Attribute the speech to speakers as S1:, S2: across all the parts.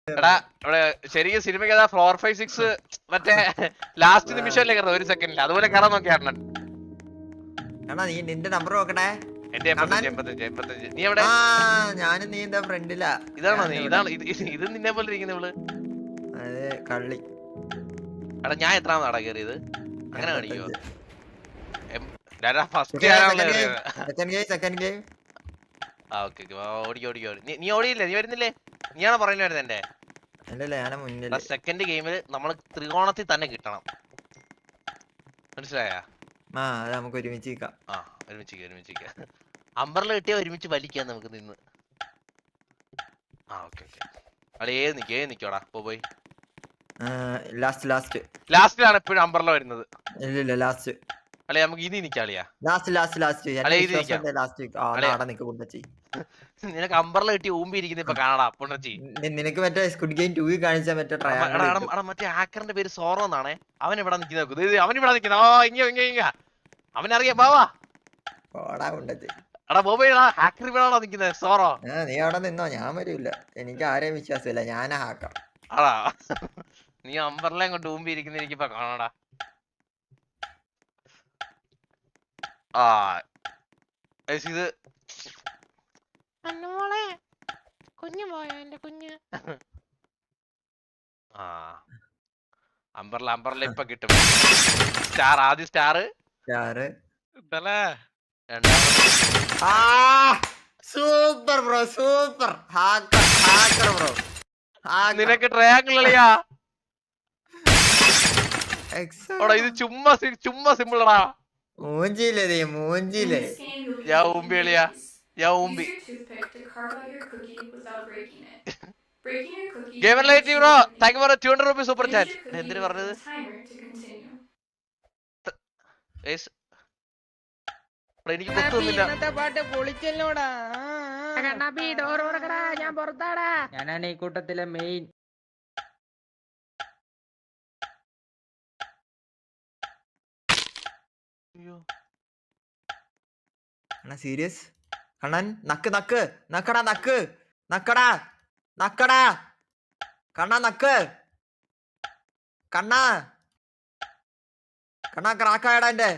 S1: എടാ ഇവിടെ ശരിക്കും സിനിമയ്ക്ക് ഏതാ 456 മറ്റേ ലാസ്റ്റ് നിമിഷമല്ലേ കയറുന്നത് 1 സെക്കൻഡിൽ അതുപോലെ കയറാൻ നോക്കിയാ
S2: നീ നിന്റെ നമ്പർ നോക്കട്ടെ.
S1: എന്റെ 85 നീ എവിടെ?
S2: ഞാനും നീ എന്താ ഫ്രണ്ടിലാ.
S1: ഇതാണോ നീ? ഇത് നിന്നെ പോലെ ഇരിക്കുന്ന ഇവള്.
S2: അതെ കള്ളി.
S1: എടാ ഞാൻ എത്രാമതാടാ കയറിയത്? അങ്ങനെ കാണിക്കോ? നീ ഓടിയില്ലേ? നീ വരുന്നില്ലേ? നീയാണോ പറയുന്നത് വരുന്നത്? എന്റെ സെക്കൻഡ് ഗെയിമിൽ നമ്മൾ ത്രികോണത്തിൽ തന്നെ കിട്ടണം, മനസ്സിലായ?
S2: നമുക്ക് ഒരുമിച്ച്
S1: ഒരുമിച്ച് അമ്പറിൽ കിട്ടിയ ഒരുമിച്ച് വലിക്കാം നമുക്ക് നിന്ന്. അവിടെ ഏത് നിക്കോടാ പോയി. ലാസ്റ്റിലാണ് എപ്പോഴും അമ്പറില വരുന്നത്.
S2: ലാസ്റ്റ്
S1: അല്ലെ നമുക്ക് ഇനി നിക്കാളിയാ. നിനക്ക് അമ്പറില കിട്ടി ഊമ്പി ഇരിക്കുന്ന ഇപ്പൊ കാണാടാ പൊണ്ണച്ചി.
S2: നിനക്ക് മറ്റേ സ്ക്വിഡ് ഗെയിം 2 കാണിച്ച
S1: മറ്റേ ഹാക്കറിന്റെ പേര് സോറോ എന്നാണേ. അവൻ എവിടെ നിൽക്കുന്നത്? അവൻ ഇവിടെ നിൽക്കുന്ന അവനറിയാം. ബാവാ എടാ ബോബേടാ, ഹാക്കർ ഇവിടാണോ നിൽക്കുന്നത്? സോറോ
S2: നീ അവിടെ നിന്നോ, ഞാൻ വരൂല. എനിക്ക് ആരെയും വിശ്വാസമില്ല, ഞാനാ ഹാക്കാം.
S1: അടാ നീ അമ്പറിലേം കൊണ്ട് ഊമ്പി ഇരിക്കുന്ന എനിക്കിപ്പോ കാണാടാ. ഇത് കുഞ്ഞു പോയോ എന്റെ കുഞ്ഞ്? അമ്പറില ഇപ്പൊ കിട്ടും. സ്റ്റാർ ആദ്യ star
S2: super bro, super hacker bro.
S1: നിനക്ക് ട്രയാങ്കിൾ കളിയാ? ഇത് ചുമ്മാ സിമ്പിളടാ.
S2: മൂഞ്ചിയില്ലേ
S1: ഞാൻ ഊമ്പി കളിയാ, ഞാൻ ഊമ്പി. Gamer light bro, thank you for 200 rupees super chat. എന്തിനു പറഞ്ഞത്? എനിക്ക്
S3: ഞാനാണ് ഈ കൂട്ടത്തിലെ മെയിൻ.
S2: സീരിയസ് കണ്ണൻ? നക്കടാ കണ്ണാ ക്രാക്കായടാ എന്റെ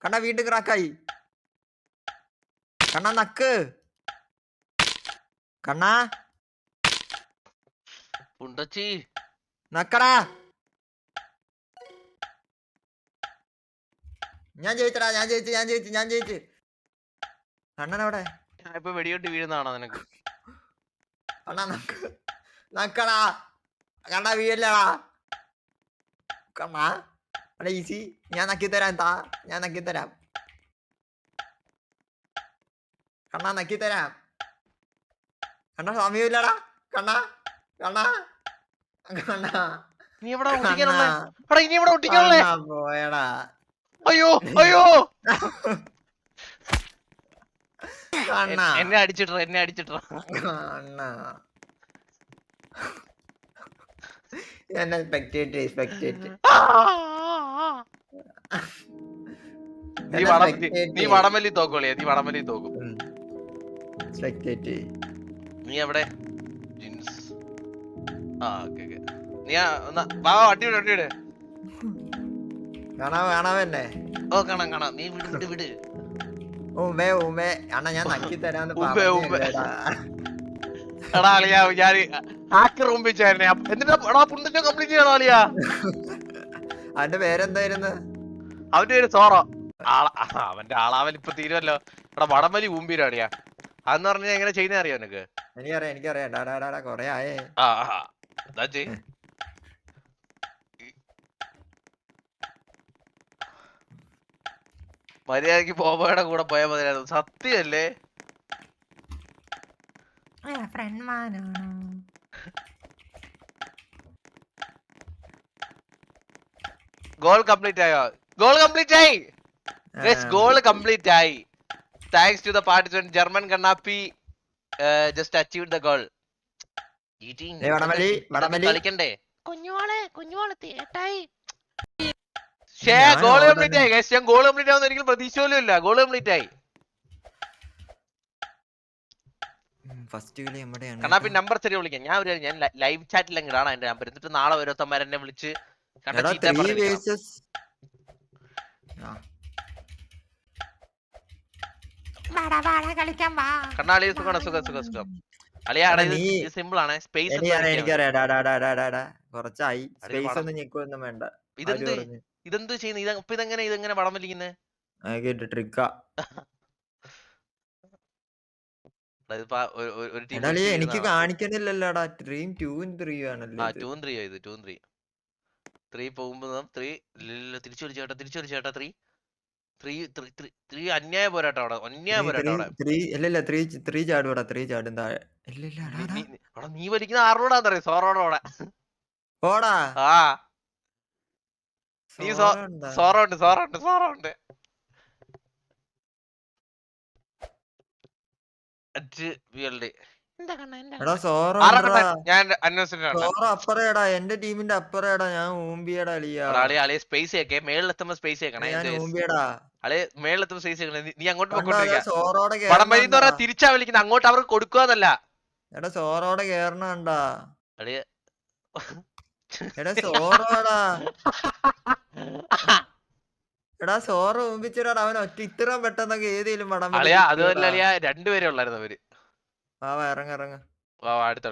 S2: കണ്ണ. വീണ്ടും ക്രാക്കായി കണ്ണാ. കണ്ണാ നക്കടാ. ഞാൻ ജയിച്ചു. കണ്ണനവിടെ?
S1: ഇപ്പൊ വെടിയോട്ട് വീഴുന്നതാണോ നിനക്ക്?
S2: കണ്ണാ നക്കടാ. കണ്ണാ വീഴല്ലടാ. കണ്ണാ ഈസി. ഞാൻ നക്കിത്തരാം. കണ്ണാ നക്കിത്തരാം. കണ്ണാ സമയമില്ലടാ. കണ്ണാ
S1: നീ എവിടെ ഒട്ടിക്കാനുള്ളേ?
S2: പോയടാ.
S1: അയ്യോ എന്നെ അടിച്ചിട്ടോ.
S2: എന്നെ സ്പെക്ടേറ്റ്.
S1: നീ വടമല്ലി തോക്കോളിയാ, നീ വടമല്ലി തോക്കും. നീ എവിടെ? നീ അടിയുടെ
S2: കാണാവന്നെ.
S1: ഓ കാണാം. നീ വിട്.
S2: ഉമ്മേ അണ്ണാ ഞാൻ നക്കി തരാന്ന്
S1: എടാ അളിയാ, ഞാൻ ഹാക്കർ ഊമ്പിച്ചായിരുന്നേ. എന്നിട്ടാ പുണ്ടിന്റെ കംപ്ലീറ്റ് ചെയ്യണോ അളിയാ?
S2: അവന്റെ പേരെന്തായിരുന്നു?
S1: അവന്റെ പേര് സോറോ. അവന്റെ ആളാവൽ ഇപ്പൊ തീരുമല്ലോ. എടാ വടംവലി ഊമ്പിരാടിയാ. അതെന്ന് പറഞ്ഞാൽ എങ്ങനെ ചെയ്യുന്ന അറിയോ നിനക്ക്?
S2: എനിക്കറിയാം. കൊറേ ആയേ.
S1: മര്യാദക്ക് ബോബോയുടെ കൂടെ പോയാൽ മതിയായിരുന്നു. സത്യല്ലേ? ഗോൾ കംപ്ലീറ്റ് ആയോ? ഗോൾ കംപ്ലീറ്റ് ആയി. Thanks to the participant German Kannappi just achieved the goal. കളിക്കണ്ടേ? കുഞ്ഞോളെ തേട്ടായി. ഗോൾ കംപ്ലീറ്റ് ആയി. ഞാൻ ഗോൾ കംപ്ലീറ്റ് ആവുന്ന ഒരിക്കലും പ്രതീക്ഷ പോലും ഇല്ല. ഗോൾ കംപ്ലീറ്റ് ആയി.
S2: ഫസ്റ്റ് വിളി എവിടെയാണ്
S1: കണ്ണാപ്പി നമ്പർ ശരി വിളിക്കാം. ഞാൻ ലൈവ് ചാറ്റിൽ ഇടാണ് എന്റെ നമ്പർ. എന്നിട്ട് നാളെ ഓരോരുത്തന്മാർ എന്നെ വിളിച്ച് കണ്ട
S2: എടാ
S1: ചീത്ത
S2: 3
S1: പറഞ്ഞിരിക്കണം.
S2: വേഴ്സസ്
S1: കണ്ണാളി സുഖം അളിയാ ഇത് സിമ്പിൾ ആണ്. സ്പേസ്
S2: എനിക്കറിയാം കുറച്ചായി സ്പേസ് ഒന്നും ഞെക്കൊന്നും വേണ്ട.
S1: ഇതെന്ത് ചെയ്യുന്നത്? ഇപ്പൊ ഇതെങ്ങനെ വടം വലിക്കുന്നത്?
S2: ട്രിക്കാ എനിക്ക് കാണിക്കുന്നില്ലല്ലോടാ. ഡ്രീം 2 3 ആണല്ലോ.
S1: 2 3 ഇത് 2 3 3 പോകുമ്പോ 3 തിരിച്ചു വലിച്ചേട്ടാ 3 3 അന്യായ പോരാട്ടം അവിടെ. അന്യായ പോരാട്ടം അവിടെ.
S2: 3 ചാടുവാടാ. 3 ചാടും താഴെ.
S1: നീ വലിക്കുന്ന ആറോടാന്നറിയ സോറോടെ.
S2: ഓടാ
S1: ആ നീ സോറുണ്ട്. ഞാൻ
S2: അപ്പറേടാ. എന്റെ ടീമിന്റെ അപ്പറേടാ. ഞാൻ ഊമ്പിയടാ അളിയാ.
S1: സ്പേസ് ആക്കേ. മേളിലെത്തുമ്പോ സ്പേസ് ആക്കണേ.
S2: ഊമ്പിയടാ
S1: മേളിലെത്തുമ്പോ സ്പേസ് ആക്കണേ. നീ അങ്ങോട്ട്
S2: സോറോടെ
S1: വടംവലി എന്ന് പറഞ്ഞാൽ തിരിച്ചാ വലിക്കുന്നത്. അങ്ങോട്ട് അവർക്ക് കൊടുക്കുകന്നല്ല.
S2: എടാ സോറോടെ കേറണണ്ടാ.
S1: അളിയ
S2: എടാ സോറോടാ. എടാ സോറ് ഊമ്പിച്ചിടാ. അവൻ ഒറ്റ ഇത്രയും പെട്ടെന്നൊക്കെ ഏതേലും വടം
S1: അളിയാ അതുമല്ല അളിയാ രണ്ടുപേരെ ഉള്ളായിരുന്നു അവര്.
S2: ഇറങ്ങ
S1: അടുത്ത